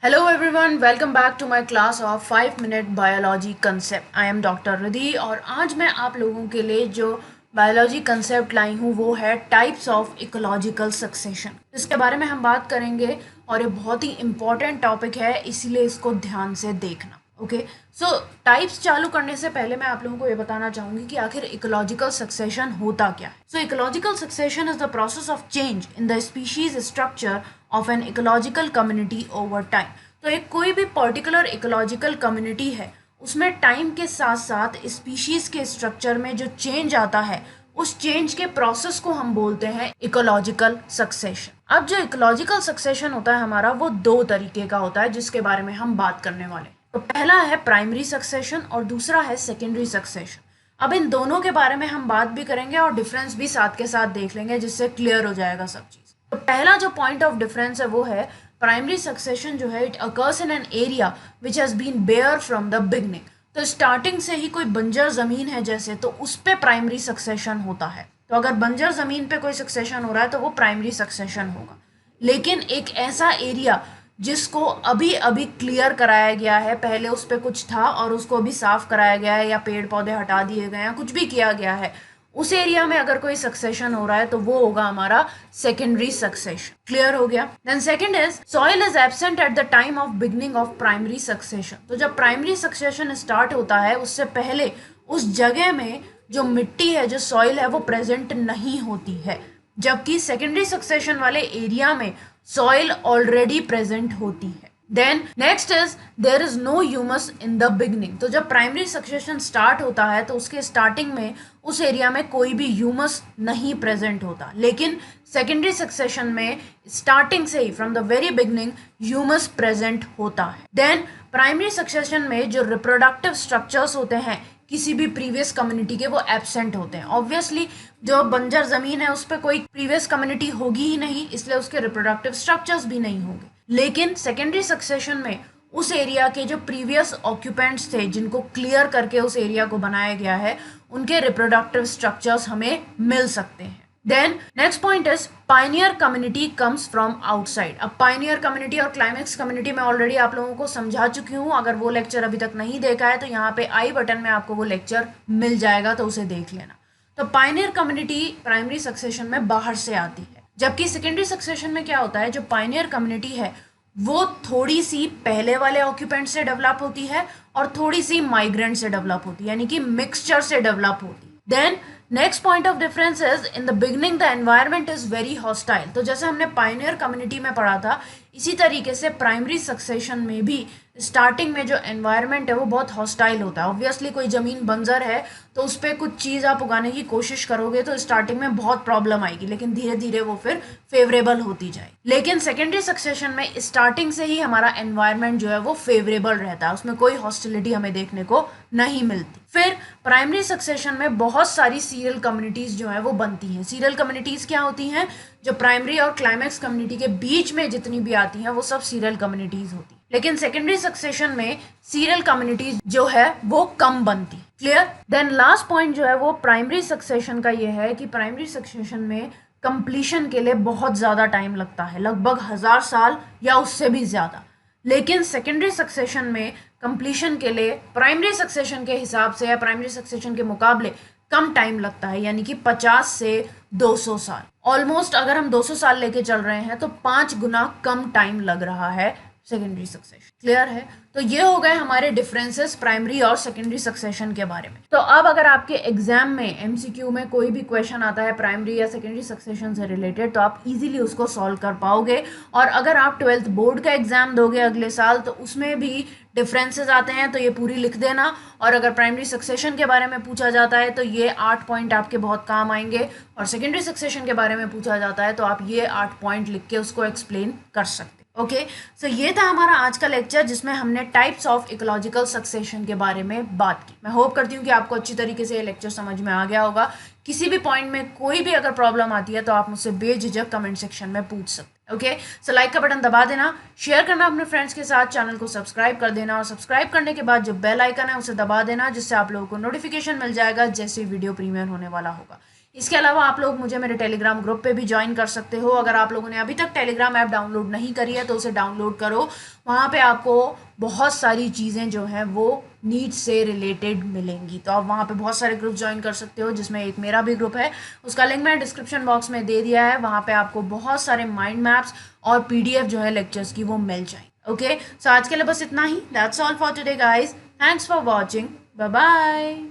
Hello everyone, welcome back to my class of 5 minute biology concept. I am doctor Ridhi और आज मैं आप लोगों के लिए जो बायोलॉजी कंसेप्ट लाई हूँ वो है टाइप्स ऑफ इकोलॉजिकल सक्सेशन। इसके बारे में हम बात करेंगे और ये बहुत ही इम्पॉर्टेंट टॉपिक है, इसीलिए इसको ध्यान से देखना। ओके, सो टाइप्स चालू करने से पहले मैं आप लोगों को ये बताना चाहूँगी कि आखिर इकोलॉजिकल सक्सेशन होता क्या है। So ecological succession is the process of change in the species structure of an ecological community over time. तो एक कोई भी पर्टिकुलर इकोलॉजिकल कम्युनिटी है उसमें टाइम के साथ साथ स्पीशीज के स्ट्रक्चर में जो चेंज आता है उस चेंज के प्रोसेस को हम बोलते हैं इकोलॉजिकल सक्सेशन। अब जो इकोलॉजिकल सक्सेशन होता है हमारा वो दो तरीके का होता है जिसके बारे में हम बात करने वाले हैं। तो पहला है प्राइमरी सक्सेशन और दूसरा है सेकेंडरी सक्सेशन। अब इन दोनों के बारे में हम बात भी करेंगे और डिफरेंस भी साथ के साथ देख लेंगे जिससे क्लियर हो जाएगा सब चीज। तो पहला जो पॉइंट ऑफ डिफरेंस है वो है प्राइमरी सक्सेशन जो है it occurs in an area which has been bare from the beginning. तो स्टार्टिंग से ही कोई बंजर जमीन है जैसे तो उस पे प्राइमरी सक्सेशन होता है। तो अगर बंजर जमीन पे कोई सक्सेशन हो रहा है तो वो प्राइमरी सक्सेशन होगा। लेकिन एक ऐसा एरिया जिसको अभी अभी क्लियर कराया गया है, पहले उस पर कुछ था और उसको अभी साफ कराया गया है या पेड़ पौधे हटा दिए गए हैं, कुछ भी किया गया है, उस एरिया में अगर कोई सक्सेशन हो रहा है तो वो होगा हमारा सेकेंडरी सक्सेशन। क्लियर हो गया। Then second is soil is absent at the time of beginning of primary succession. तो जब प्राइमरी सक्सेशन स्टार्ट होता है उससे पहले उस जगह में जो मिट्टी है, जो सॉइल है, वो प्रेजेंट नहीं होती है, जबकि सेकेंडरी सक्सेशन वाले एरिया में सॉइल ऑलरेडी प्रेजेंट होती है। Then next is there is no humus in the beginning. तो जब प्राइमरी सक्सेशन स्टार्ट होता है तो उसके स्टार्टिंग में उस एरिया में कोई भी ह्यूमस नहीं प्रेजेंट होता, लेकिन सेकेंडरी सक्सेशन में स्टार्टिंग से ही from the very beginning humus present होता है। देन प्राइमरी सक्सेशन में जो रिप्रोडक्टिव स्ट्रक्चर्स होते हैं किसी भी प्रीवियस कम्युनिटी के वो एब्सेंट होते हैं। ऑब्वियसली जो बंजर जमीन है उस पर कोई प्रीवियस कम्युनिटी होगी ही नहीं, इसलिए उसके रिप्रोडक्टिव स्ट्रक्चर्स भी नहीं होंगे। लेकिन सेकेंडरी सक्सेशन में उस एरिया के जो प्रीवियस ऑक्यूपेंट्स थे जिनको क्लियर करके उस एरिया को बनाया गया है उनके रिप्रोडक्टिव स्ट्रक्चर्स हमें मिल सकते हैं। Then next point is pioneer community comes from outside. अब पायनियर कम्युनिटी और क्लाइमेक्स कम्युनिटी मैं ऑलरेडी आप लोगों को समझा चुकी हूँ। अगर वो लेक्चर अभी तक नहीं देखा है तो यहाँ पे आई बटन में आपको वो लेक्चर मिल जाएगा, तो उसे देख लेना। तो पायनियर कम्युनिटी प्राइमरी सक्सेशन में बाहर से आती है, जबकि सेकेंडरी सक्सेशन में क्या होता है, जो पायनियर कम्युनिटी है वो थोड़ी सी पहले वाले ऑक्यूपेंट से डेवलप होती है और थोड़ी सी माइग्रेंट से डेवलप होती है, यानी कि मिक्सचर से डेवलप होती है। Then next point of difference is in the beginning the environment is very hostile. तो जैसे हमने पायनियर कम्युनिटी में पढ़ा था, इसी तरीके से प्राइमरी सक्सेशन में भी स्टार्टिंग में जो एनवायरनमेंट है वो बहुत हॉस्टाइल होता है। ऑब्वियसली कोई ज़मीन बंजर है तो उस पर कुछ चीज़ आप उगाने की कोशिश करोगे तो स्टार्टिंग में बहुत प्रॉब्लम आएगी, लेकिन धीरे धीरे वो फिर फेवरेबल होती जाएगी। लेकिन सेकेंडरी सक्सेशन में स्टार्टिंग से ही हमारा एनवायरनमेंट जो है वो फेवरेबल रहता है, उसमें कोई हॉस्टिलिटी हमें देखने को नहीं मिलती। फिर प्राइमरी सक्सेशन में बहुत सारी सीरियल कम्युनिटीज़ जो है वो बनती हैं। सीरियल कम्युनिटीज़ क्या होती हैं, जो प्राइमरी और क्लाइमेक्स कम्युनिटी के बीच में जितनी भी आती हैं वो सब सीरियल कम्युनिटीज़ होती हैं। लेकिन सेकेंडरी सक्सेशन में सीरियल कम्युनिटीज जो है वो कम बनती। क्लियर। देन लास्ट पॉइंट जो है वो प्राइमरी सक्सेशन का ये है कि प्राइमरी सक्सेशन में कंप्लीशन के लिए बहुत ज़्यादा टाइम लगता है, लगभग 1000 साल या उससे भी ज़्यादा। लेकिन सेकेंडरी सक्सेशन में कंप्लीशन के लिए प्राइमरी सक्सेशन के हिसाब से या प्राइमरी सक्सेशन के मुकाबले कम टाइम लगता है, यानी कि 50 से 200 साल। ऑलमोस्ट अगर हम 200 साल लेके चल रहे हैं तो 5 गुना कम टाइम लग रहा है सेकेंडरी सक्सेशन। क्लियर है। तो ये हो गए हमारे डिफरेंसेस प्राइमरी और सेकेंडरी सक्सेशन के बारे में। तो अब अगर आपके एग्जाम में एमसीक्यू में कोई भी क्वेश्चन आता है प्राइमरी या सेकेंडरी सक्सेशन से रिलेटेड तो आप इजीली उसको सॉल्व कर पाओगे। और अगर आप 12th बोर्ड का एग्जाम दोगे अगले साल तो उसमें भी डिफरेंसेस आते हैं, तो ये पूरी लिख देना। और अगर प्राइमरी सक्सेशन के बारे में पूछा जाता है तो ये 8 पॉइंट आपके बहुत काम आएंगे, और सेकेंडरी सक्सेशन के बारे में पूछा जाता है तो आप ये 8 पॉइंट लिख के उसको एक्सप्लेन कर सकते। ओके, सो ये था हमारा आज का लेक्चर जिसमें हमने टाइप्स ऑफ इकोलॉजिकल सक्सेशन के बारे में बात की। मैं होप करती हूँ कि आपको अच्छी तरीके से ये लेक्चर समझ में आ गया होगा। किसी भी पॉइंट में कोई भी अगर प्रॉब्लम आती है तो आप मुझसे बेझिझक कमेंट सेक्शन में पूछ सकते हैं। ओके, सो लाइक का बटन दबा देना, शेयर करना अपने फ्रेंड्स के साथ, चैनल को सब्सक्राइब कर देना और सब्सक्राइब करने के बाद जो बेल आइकन है उसे दबा देना जिससे आप लोगों को नोटिफिकेशन मिल जाएगा जैसे वीडियो प्रीमियर होने वाला होगा। इसके अलावा आप लोग मुझे मेरे टेलीग्राम ग्रुप पे भी ज्वाइन कर सकते हो। अगर आप लोगों ने अभी तक टेलीग्राम ऐप डाउनलोड नहीं करी है तो उसे डाउनलोड करो। वहाँ पे आपको बहुत सारी चीज़ें जो हैं वो नीट से रिलेटेड मिलेंगी। तो आप वहाँ पे बहुत सारे ग्रुप ज्वाइन कर सकते हो, जिसमें एक मेरा भी ग्रुप है, उसका लिंक मैंने डिस्क्रिप्शन बॉक्स में दे दिया है। वहाँ पे आपको बहुत सारे माइंड मैप्स और पीडीएफ जो है लेक्चर्स की वो मिल जाए। ओके, सो आज के लिए बस इतना ही। That's all for today guys. Thanks for watching. Bye bye.